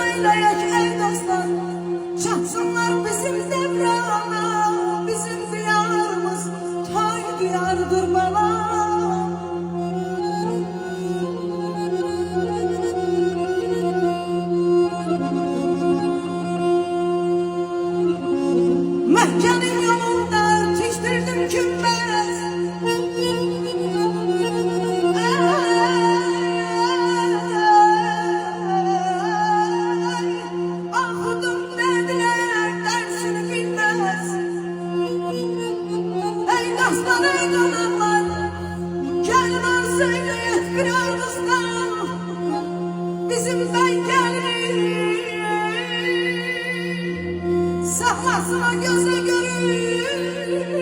söyleyek ey dostlar, çatsınlar bizim devrana. Bizim diyarımız toy diyardır bala. Mekke'nin yolunda çiştirdim kümbet. Ahudum dediler dersini bilmez. Ey dostlar ey donanlar, gel var söyleyek bir ağızdan. Bizim bey gelir sahlasına göze görür.